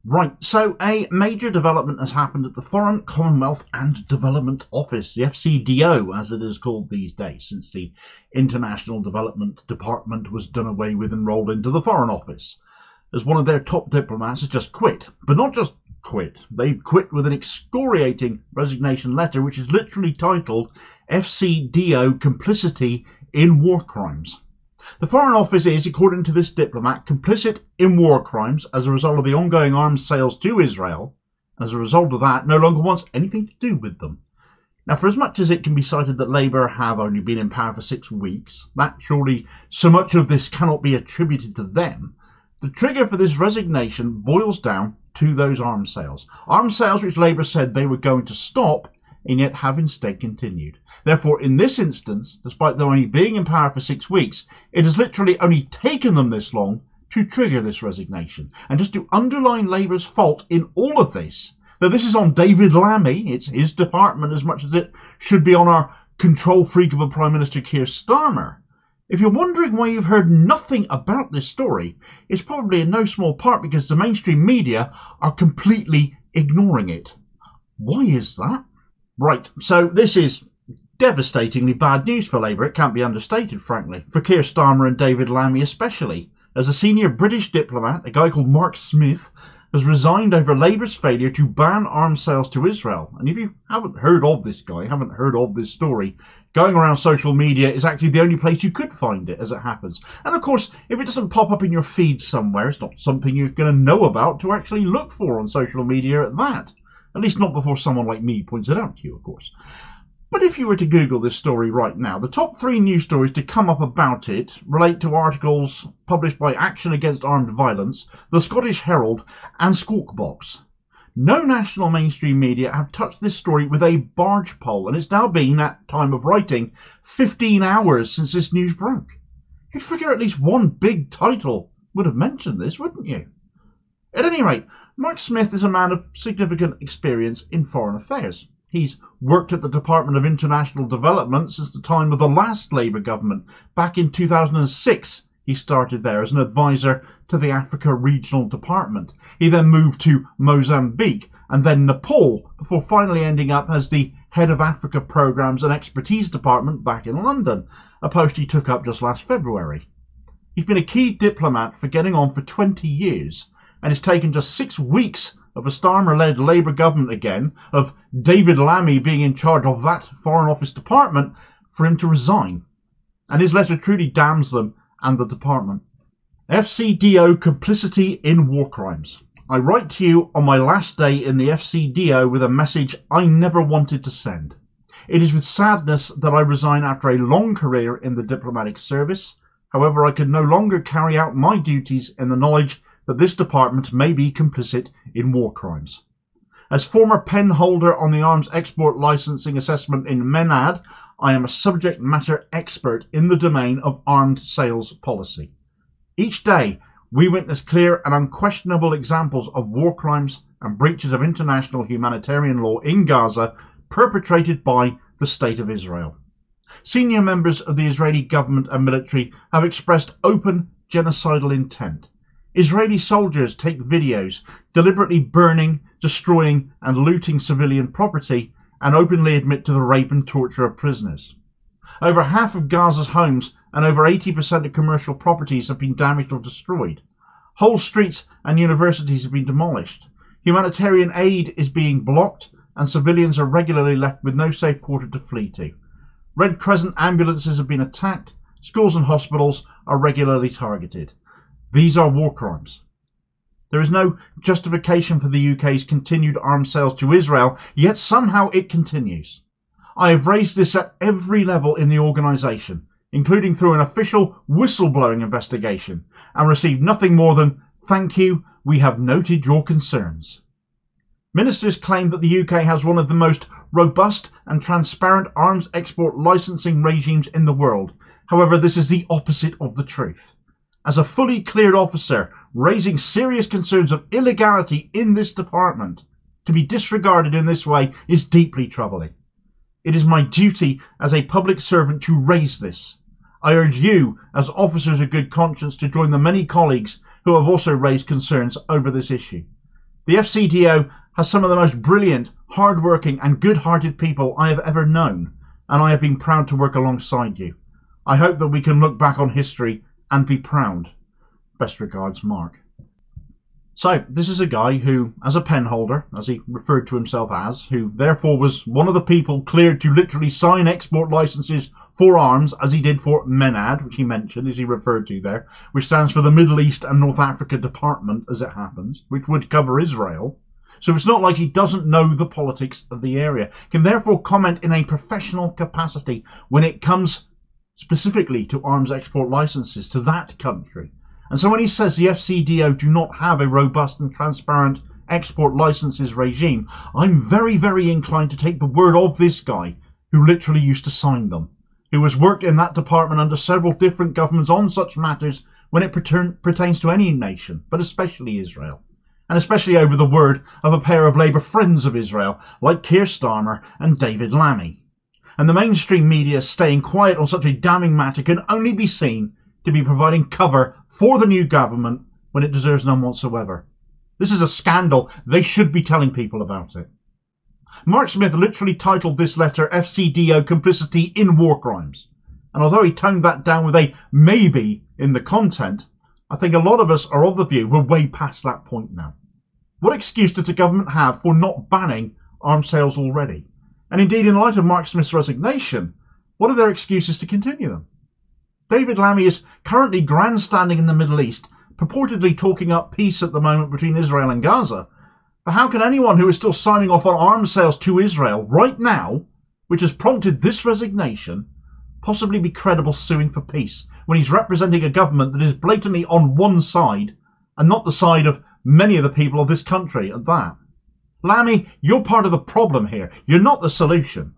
Right, so a major development has happened at the Foreign, Commonwealth and Development Office, the FCDO as it is called these days, since the International Development Department was done away with and rolled into the Foreign Office, as one of their top diplomats has just quit. But not just quit, they've quit with an excoriating resignation letter which is literally titled FCDO Complicity in War Crimes. The Foreign Office is, according to this diplomat, complicit in war crimes as a result of the ongoing arms sales to Israel. As a result of that, no longer wants anything to do with them. Now, for as much as it can be cited that Labour have only been in power for 6 weeks, that surely so much of this cannot be attributed to them. The trigger for this resignation boils down to those arms sales. Arms sales which Labour said they were going to stop, and yet have instead continued. Therefore, in this instance, despite them only being in power for 6 weeks, it has literally only taken them this long to trigger this resignation. And just to underline Labour's fault in all of this, that this is on David Lammy, it's his department as much as it should be on our control freak of a Prime Minister Keir Starmer. If you're wondering why you've heard nothing about this story, it's probably in no small part because the mainstream media are completely ignoring it. Why is that? Right, so this is devastatingly bad news for Labour. It can't be understated, frankly, for Keir Starmer and David Lammy especially. As a senior British diplomat, a guy called Mark Smith has resigned over Labour's failure to ban arms sales to Israel. And if you haven't heard of this guy, haven't heard of this story, going around social media is actually the only place you could find it, as it happens. And of course, if it doesn't pop up in your feed somewhere, it's not something you're going to know about to actually look for on social media at that. At least not before someone like me points it out to you, of course. But if you were to Google this story right now, the top 3 news stories to come up about it relate to articles published by Action Against Armed Violence, the Scottish Herald and Squawkbox. No national mainstream media have touched this story with a barge pole, and it's now been, at time of writing, 15 hours since this news broke. You'd figure at least one big title would have mentioned this, wouldn't you? At any rate, Mark Smith is a man of significant experience in foreign affairs. He's worked at the Department of International Development since the time of the last Labour government. Back in 2006, he started there as an advisor to the Africa Regional Department. He then moved to Mozambique and then Nepal, before finally ending up as the head of Africa Programmes and Expertise Department back in London, a post he took up just last February. He's been a key diplomat for getting on for 20 years. And it's taken just 6 weeks of a Starmer-led Labour government again, of David Lammy being in charge of that Foreign Office department, for him to resign. And his letter truly damns them and the department. FCDO Complicity in War Crimes. I write to you on my last day in the FCDO with a message I never wanted to send. It is with sadness that I resign after a long career in the diplomatic service. However, I can no longer carry out my duties in the knowledge that this department may be complicit in war crimes. As former pen holder on the arms export licensing assessment in MENAD, I am a subject matter expert in the domain of armed sales policy. Each day, we witness clear and unquestionable examples of war crimes and breaches of international humanitarian law in Gaza perpetrated by the State of Israel. Senior members of the Israeli government and military have expressed open genocidal intent. Israeli soldiers take videos deliberately burning, destroying and looting civilian property and openly admit to the rape and torture of prisoners. Over half of Gaza's homes and over 80% of commercial properties have been damaged or destroyed. Whole streets and universities have been demolished. Humanitarian aid is being blocked and civilians are regularly left with no safe quarter to flee to. Red Crescent ambulances have been attacked. Schools and hospitals are regularly targeted. These are war crimes. There is no justification for the UK's continued arms sales to Israel, yet somehow it continues. I have raised this at every level in the organisation, including through an official whistleblowing investigation, and received nothing more than, "Thank you, we have noted your concerns." Ministers claim that the UK has one of the most robust and transparent arms export licensing regimes in the world. However, this is the opposite of the truth. As a fully cleared officer raising serious concerns of illegality in this department, to be disregarded in this way is deeply troubling. It is my duty as a public servant to raise this. I urge you, as officers of good conscience, to join the many colleagues who have also raised concerns over this issue. The FCDO has some of the most brilliant, hard-working and good-hearted people I have ever known, and I have been proud to work alongside you. I hope that we can look back on history and be proud. Best regards, Mark. So, this is a guy who, as a penholder, as he referred to himself as, who therefore was one of the people cleared to literally sign export licenses for arms, as he did for MENAD, which he mentioned, as he referred to there, which stands for the Middle East and North Africa Department, as it happens, which would cover Israel. So it's not like he doesn't know the politics of the area, can therefore comment in a professional capacity when it comes specifically to arms export licenses to that country. And so when he says the FCDO do not have a robust and transparent export licenses regime, I'm very, very inclined to take the word of this guy who literally used to sign them, who has worked in that department under several different governments on such matters when it pertains to any nation, but especially Israel. And especially over the word of a pair of Labour friends of Israel, like Keir Starmer and David Lammy. And the mainstream media staying quiet on such a damning matter can only be seen to be providing cover for the new government when it deserves none whatsoever. This is a scandal. They should be telling people about it. Mark Smith literally titled this letter FCDO Complicity in War Crimes. And although he toned that down with a maybe in the content, I think a lot of us are of the view we're way past that point now. What excuse does the government have for not banning arms sales already? And indeed, in light of Mark Smith's resignation, what are their excuses to continue them? David Lammy is currently grandstanding in the Middle East, purportedly talking up peace at the moment between Israel and Gaza. But how can anyone who is still signing off on arms sales to Israel right now, which has prompted this resignation, possibly be credible suing for peace when he's representing a government that is blatantly on one side and not the side of many of the people of this country at that? Lammy, you're part of the problem here. You're not the solution.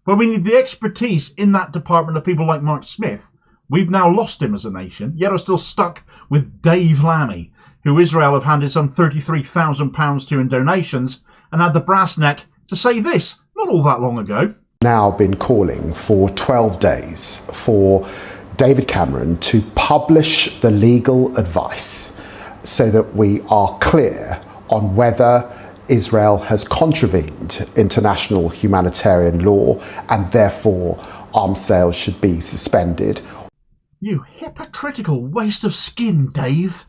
Where we need the expertise in that department of people like Mark Smith, we've now lost him as a nation, yet are still stuck with Dave Lammy, who Israel have handed some £33,000 to in donations, and had the brass neck to say this not all that long ago. Now been calling for 12 days for David Cameron to publish the legal advice so that we are clear on whether Israel has contravened international humanitarian law and therefore arms sales should be suspended. You hypocritical waste of skin, Dave.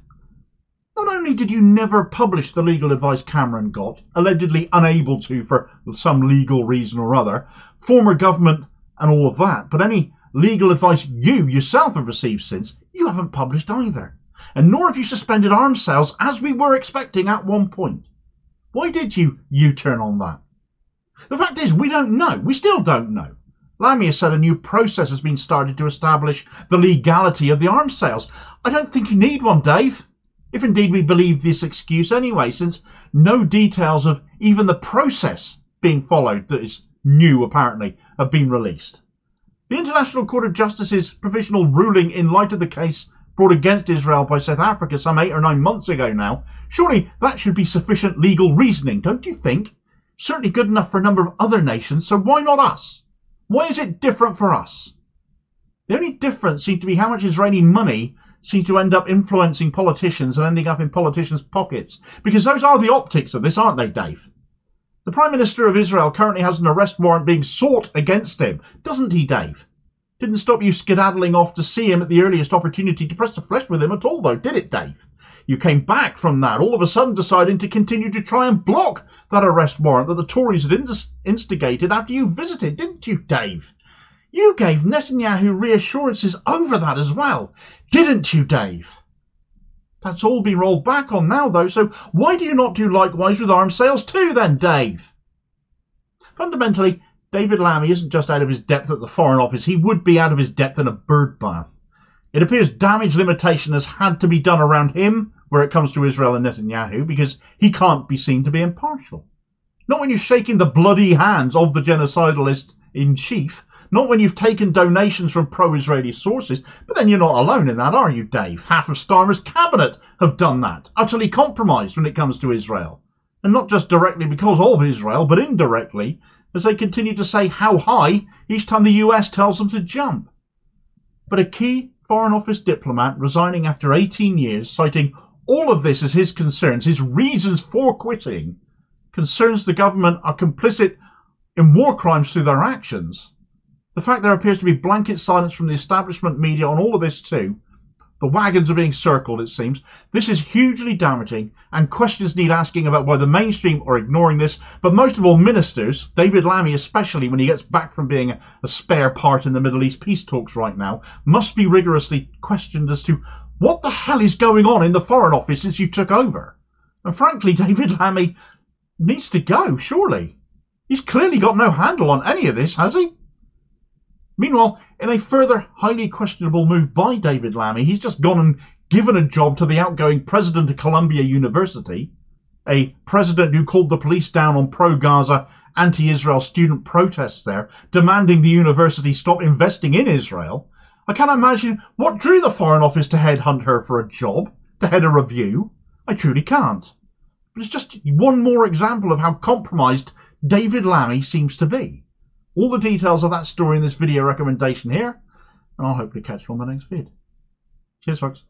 Not only did you never publish the legal advice Cameron got, allegedly unable to for some legal reason or other, former government and all of that, but any legal advice you yourself have received since, you haven't published either. And nor have you suspended arms sales as we were expecting at one point. Why did you U-turn on that? The fact is, we don't know. We still don't know. Lammy has said a new process has been started to establish the legality of the arms sales. I don't think you need one, Dave. If indeed we believe this excuse anyway, since no details of even the process being followed that is new apparently have been released. The International Court of Justice's provisional ruling in light of the case brought against Israel by South Africa some 8 or 9 months ago now, surely that should be sufficient legal reasoning, don't you think? Certainly good enough for a number of other nations, so why not us? Why is it different for us? The only difference seems to be how much Israeli money seems to end up influencing politicians and ending up in politicians' pockets. Because those are the optics of this, aren't they, Dave? The Prime Minister of Israel currently has an arrest warrant being sought against him, doesn't he, Dave? Didn't stop you skedaddling off to see him at the earliest opportunity to press the flesh with him at all, though, did it, Dave? You came back from that, all of a sudden deciding to continue to try and block that arrest warrant that the Tories had instigated after you visited, didn't you, Dave? You gave Netanyahu reassurances over that as well, didn't you, Dave? That's all been rolled back on now, though, so why do you not do likewise with arms sales too, then, Dave? Fundamentally, David Lammy isn't just out of his depth at the Foreign Office, he would be out of his depth in a bird bath. It appears damage limitation has had to be done around him where it comes to Israel and Netanyahu, because he can't be seen to be impartial. Not when you're shaking the bloody hands of the genocidalist in chief, not when you've taken donations from pro-Israeli sources, but then you're not alone in that, are you, Dave? Half of Starmer's cabinet have done that, utterly compromised when it comes to Israel. And not just directly because of Israel, but indirectly, as they continue to say how high each time the US tells them to jump. But a key Foreign Office diplomat resigning after 18 years, citing all of this is his concerns, his reasons for quitting, concerns the government are complicit in war crimes through their actions. The fact there appears to be blanket silence from the establishment media on all of this too. The wagons are being circled, it seems. This is hugely damaging, and questions need asking about why the mainstream are ignoring this, but most of all ministers, David Lammy especially when he gets back from being a spare part in the Middle East peace talks right now, must be rigorously questioned as to what the hell is going on in the Foreign Office since you took over. And frankly, David Lammy needs to go, surely. He's clearly got no handle on any of this, has he? Meanwhile, in a further highly questionable move by David Lammy, he's just gone and given a job to the outgoing president of Columbia University, a president who called the police down on pro-Gaza, anti-Israel student protests there, demanding the university stop investing in Israel. I can't imagine what drew the Foreign Office to headhunt her for a job, to head a review. I truly can't. But it's just one more example of how compromised David Lammy seems to be. All the details of that story in this video recommendation here, and I'll hopefully catch you on the next vid. Cheers, folks.